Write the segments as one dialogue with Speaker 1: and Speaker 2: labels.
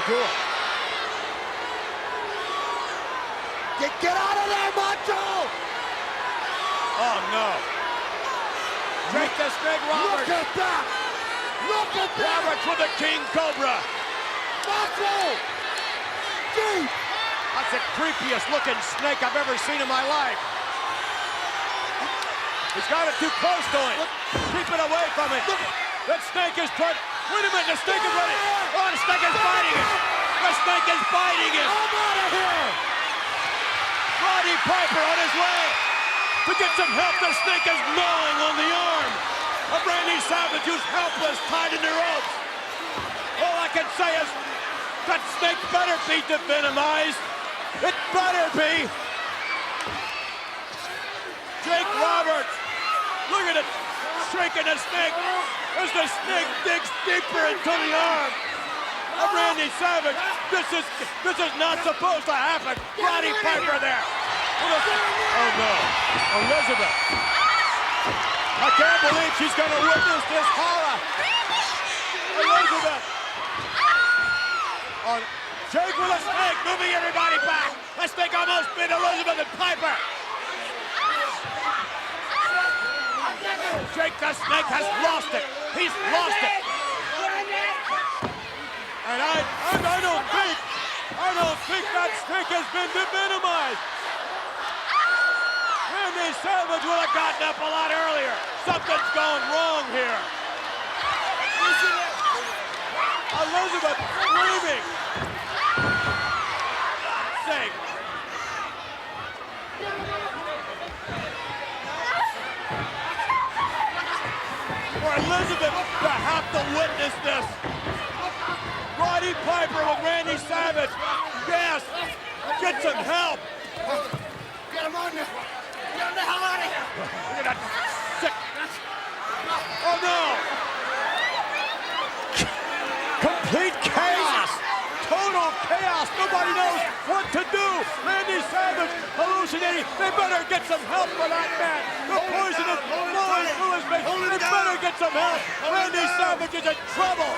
Speaker 1: do it. Get out of there, Macho!
Speaker 2: Oh, no. Drake the Snake Roberts.
Speaker 1: Look at that! Look at that!
Speaker 2: Roberts with the King Cobra.
Speaker 1: Macho! Deep!
Speaker 2: That's the creepiest looking snake I've ever seen in my life. He's got it too close to him. Keep it away from it. That snake is trying. Wait a minute, the snake is ready. Oh, the snake is biting him. The snake is biting him.
Speaker 1: I'm out of here!
Speaker 2: Roddy Piper on his way to get some help. The snake is gnawing on the arm of Randy Savage, who's helpless, tied in the ropes. All I can say is that snake better be devenomized. It better be. Jake Roberts, look at it, shaking the snake as the snake digs deeper into the arm of Randy Savage. This is not supposed to happen. Roddy Piper there. Oh no, Elizabeth. I can't believe she's gonna witness this horror. Elizabeth. On Jake with a snake, moving everybody back. That snake almost bit Elizabeth and Piper. Jake the Snake has lost it. He's lost it. And I don't think that snake has been devenomized. Randy Savage would have gotten up a lot earlier. Something's going wrong here. Elizabeth screaming. Sake. For Elizabeth to have to witness this. Roddy Piper with Randy Savage. Yes, get some help.
Speaker 1: Get him on there! Get him the hell out of here!
Speaker 2: Look at that sick. Oh no! Complete chaos! Total chaos! Nobody knows what to do! Randy Savage hallucinating! They better get some help for that man! The poison is flowing through his veins! They better get some help! Randy Savage is in trouble!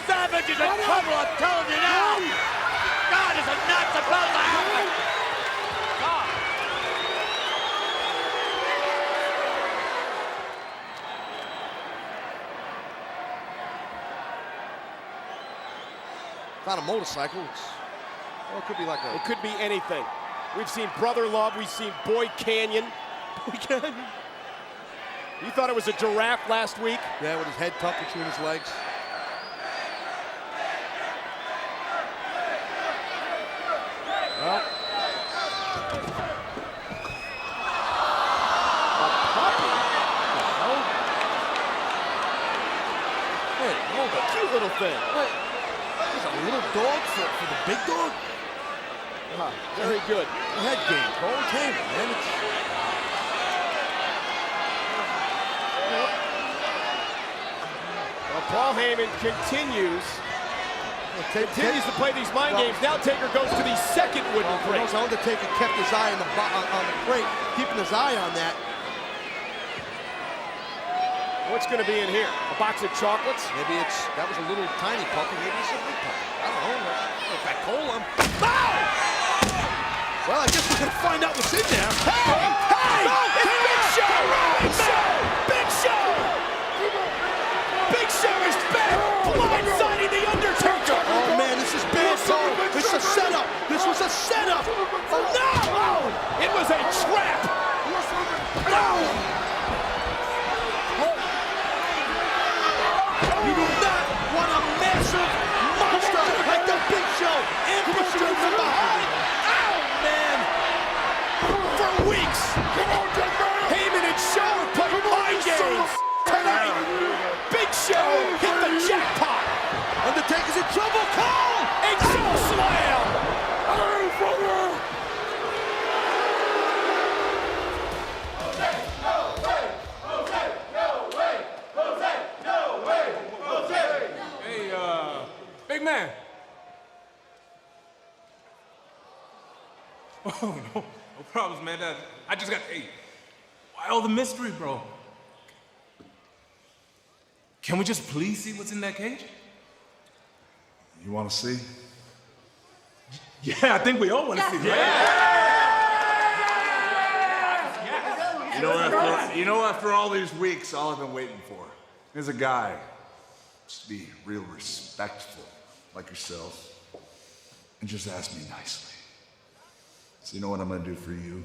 Speaker 2: Savage is in trouble, I'm telling you now! God, this is not supposed to happen! God!
Speaker 1: Not a motorcycle. Well, it could be like a...
Speaker 2: It could be anything. We've seen Brother Love. We've seen Boyd Canyon. Boyd Canyon. You thought it was a giraffe last week?
Speaker 1: Yeah, with his head tucked between his legs. Well. A puppy? Hey, hold on.
Speaker 2: Cute little thing.
Speaker 1: Wait. There's a little dog for the big dog?
Speaker 2: Very good.
Speaker 1: The head game, Paul Tamer, man. It's...
Speaker 2: Well, Paul Heyman continues to play these mind games. Now Taker goes to the second wooden crate.
Speaker 1: Undertaker kept his eye on the crate, keeping his eye on that.
Speaker 2: What's going to be in here? A box of chocolates?
Speaker 1: Maybe that was a little tiny puppy. Maybe it's a big puppy. I don't know. If I told him. Well, I guess we're going to find out what's in there.
Speaker 2: Hey! It's Big Show! Big Show! Big Show is back! Blindsiding The Undertaker!
Speaker 1: Oh, man, this is bad, Paul. This is a setup. This was a setup.
Speaker 2: Oh, no! It was a trap! No!
Speaker 1: You do not want a massive monster like the Big Show ambushing you from behind.
Speaker 2: Ow, man! For weeks, Heyman and Show have played mind games. Tonight, Big Show hit the jackpot.
Speaker 1: Undertaker's in trouble. Cole!
Speaker 2: A choke slam!
Speaker 3: Big man. Oh, no problems, man. I just got, why all the mystery, bro? Can we just please see what's in that cage?
Speaker 4: You want to see?
Speaker 3: Yeah, I think we all want to see that.
Speaker 4: After all these weeks, all I've been waiting for is a guy just be real respectful, like yourself, and just ask me nicely. So you know what I'm gonna do for you?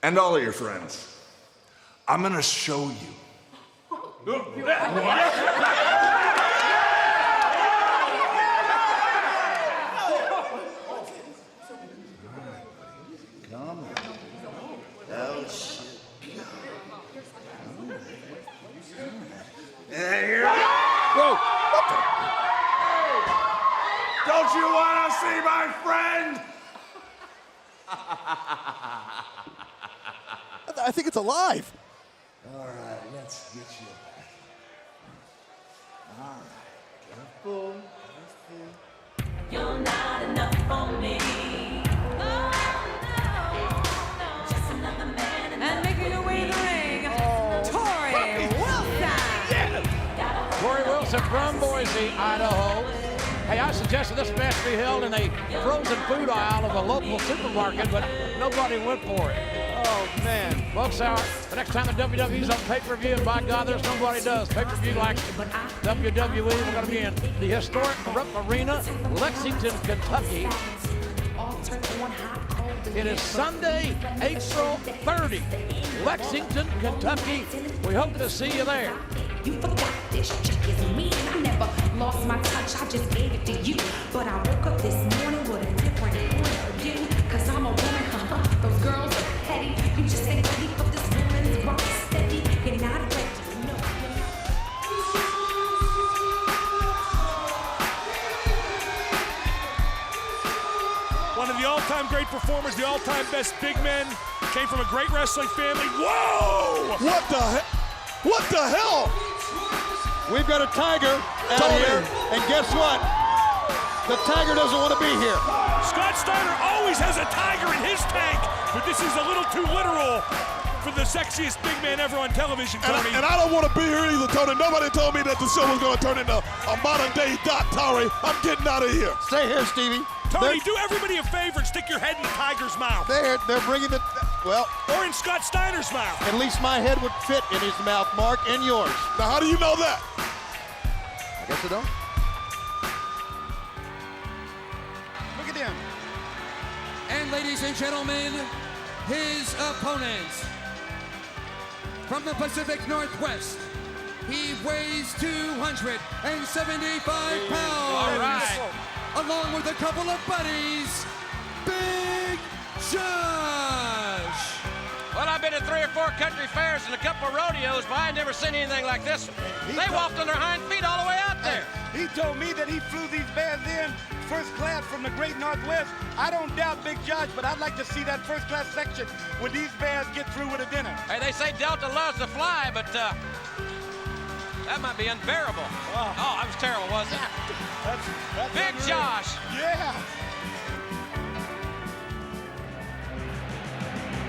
Speaker 4: And all of your friends. I'm gonna show you. Whoa! Don't you want to see my friend?
Speaker 1: I think it's alive.
Speaker 4: All right, let's get you back. All right, careful.
Speaker 5: You're not enough for me. Oh, no. Just another man. And making her way to the ring, Tori Wilson.
Speaker 6: Tori Wilson from Boise, Idaho. Hey, I suggested this match be held in a frozen food aisle of a local supermarket, but nobody went for it.
Speaker 1: Oh, man.
Speaker 6: Folks, the next time the WWE's on pay-per-view, and by God, there's nobody does pay-per-view like WWE. We're going to be in the historic Rupp Arena, Lexington, Kentucky. It is Sunday, April 30, Lexington, Kentucky. We hope to see you there.
Speaker 7: You forgot this chick is me. I never lost my touch, I just gave it to you. But I woke up this morning with a different point of view. Cause I'm a woman, those girls are petty. You just ain't ready for this woman's rock steady. You're not ready, no.
Speaker 2: One of the all-time great performers, the all-time best big men, came from a great wrestling family. Whoa!
Speaker 1: What the hell? What the hell?
Speaker 8: We've got a tiger out here, and guess what? The tiger doesn't want to be here.
Speaker 2: Scott Steiner always has a tiger in his tank, but this is a little too literal for the sexiest big man ever on television, Tony.
Speaker 1: And I don't want to be here either, Tony. Nobody told me that the show was going to turn into a modern-day Doc Tori. I'm getting out of here.
Speaker 8: Stay here, Stevie.
Speaker 2: Tony, do everybody a favor and stick your head in the tiger's mouth.
Speaker 8: They're bringing the, well,
Speaker 2: Or in Scott Steiner's mouth.
Speaker 8: at least my head would fit in his mouth, Mark, and yours.
Speaker 1: Now, how do you know that?
Speaker 8: I guess I don't. Look at them.
Speaker 9: And ladies and gentlemen, his opponents from the Pacific Northwest. He weighs 275 pounds.
Speaker 6: All right.
Speaker 9: Along with a couple of buddies, Big Josh.
Speaker 6: Well, I've been to 3 or 4 country fairs and a couple of rodeos, but I ain't never seen anything like this one. They walked on their hind feet all the way out there.
Speaker 10: He told me that he flew these bears in first class from the great Northwest. I don't doubt Big Josh, but I'd like to see that first class section when these bears get through with a dinner.
Speaker 6: Hey, they say Delta loves to fly, but that might be unbearable. Oh, that was terrible, wasn't it?
Speaker 10: That's
Speaker 6: Big
Speaker 10: unreal.
Speaker 6: Josh.
Speaker 10: Yeah.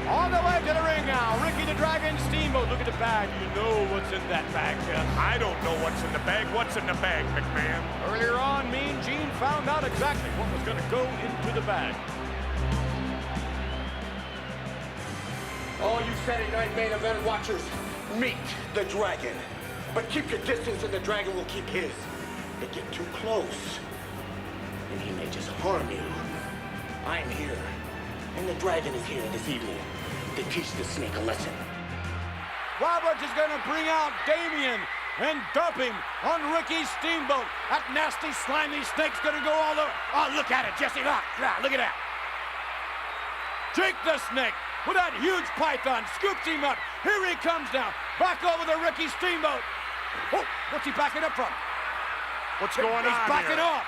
Speaker 10: On the way to the ring now, Ricky the Dragon Steamboat. Look at the bag. You know what's in that bag, Jeff.
Speaker 2: I don't know what's in the bag. What's in the bag, McMahon?
Speaker 10: Earlier on, Mean Gene found out exactly what was going to go into the bag.
Speaker 11: All you Saturday Night Main Event watchers, meet the Dragon. But keep your distance and the Dragon will keep his. They get too close, and he may just harm you. I'm here, and the Dragon is here this evening to teach the snake a lesson.
Speaker 10: Roberts is going to bring out Damien and dump him on Ricky Steamboat. That nasty, slimy snake's going to go all over. Oh, look at it, Jesse. Look at that. Jake the Snake with that huge python scoops him up. Here he comes now. Back over to Ricky Steamboat. Oh, what's he backing up from?
Speaker 2: What's going on
Speaker 10: He's backing
Speaker 2: here?
Speaker 10: off.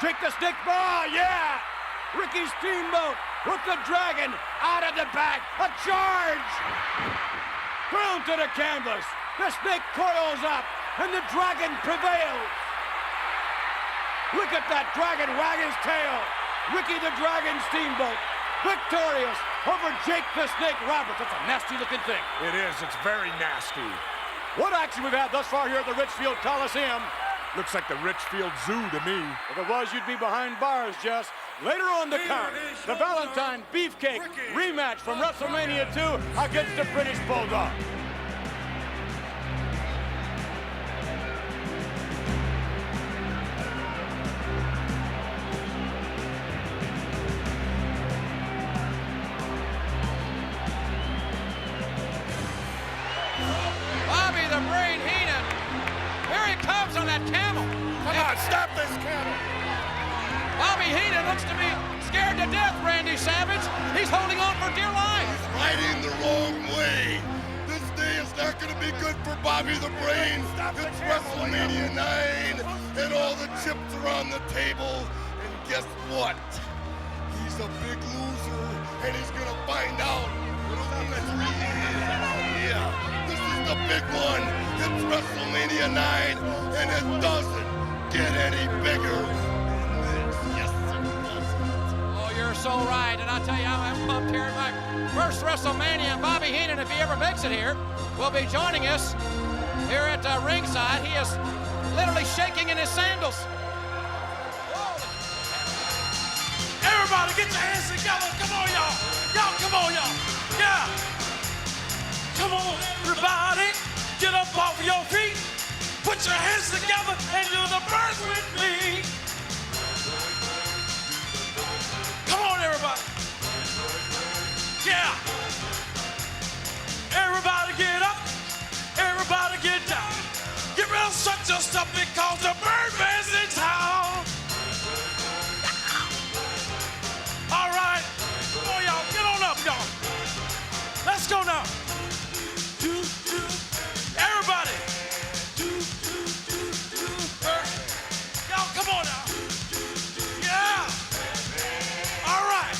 Speaker 10: Jake the Snake. Oh, yeah. Ricky Steamboat with the Dragon out of the bag. A charge. Thrown to the canvas. The Snake coils up, and the Dragon prevails. Look at that Dragon wag his tail. Ricky the Dragon Steamboat, victorious over Jake the Snake Roberts. That's a nasty-looking thing.
Speaker 2: It is. It's very nasty.
Speaker 10: What action we've had thus far here at the Richfield Coliseum.
Speaker 2: Looks like the Richfield Zoo to me.
Speaker 10: If it was, you'd be behind bars, Jess. Later on the card, the Valentine Beefcake rematch from WrestleMania 2 against the British Bulldog.
Speaker 6: Bobby the Brain Heenan. Here he comes on that camel.
Speaker 11: Come on, stop this camel.
Speaker 6: Bobby Heenan looks to be scared to death, Randy Savage. He's holding on for dear life.
Speaker 1: Riding the wrong way. This day is not going to be good for Bobby the Brain. It's WrestleMania 9, and all the chips are on the table. And guess what? He's a big loser, and he's going to find out what a loser he is. Yeah, this is the big one. It's WrestleMania 9, and it doesn't get any bigger than this. Yes, it doesn't.
Speaker 6: Oh, you're so right. And I tell you, I'm pumped here in my first WrestleMania. And Bobby Heenan, if he ever makes it here, will be joining us here at ringside. He is literally shaking in his sandals.
Speaker 2: Everybody get your hands together. Come on, y'all. Y'all, come on, y'all. Yeah. Come on, everybody. Get up off your feet. Put your hands together and do the bird with me. Come on, everybody. Yeah. Everybody get up. Everybody get down. Get real shut your stuff because the Birdman's in town. All right. Come on, y'all. Get on up, y'all. Let's go now. Everybody. Y'all, come on now. Yeah. All right.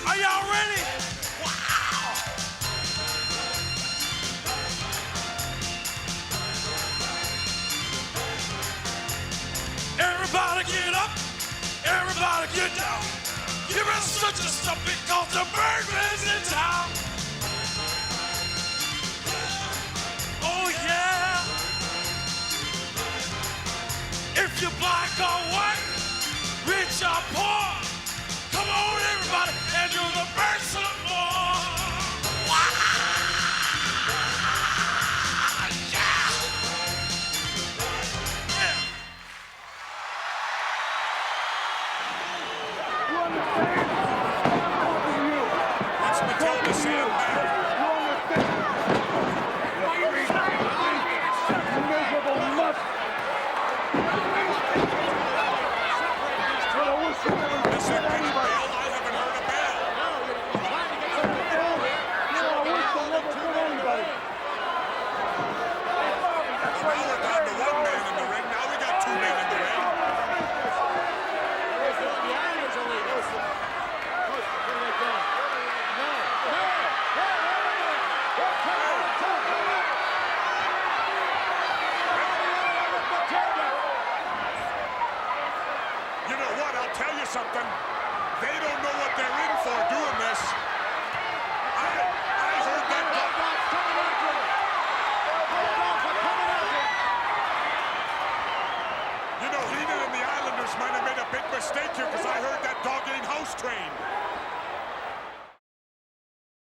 Speaker 2: Are y'all ready? Wow. Everybody get up. Everybody get down. Give us such a stuff because the Birdman's in town.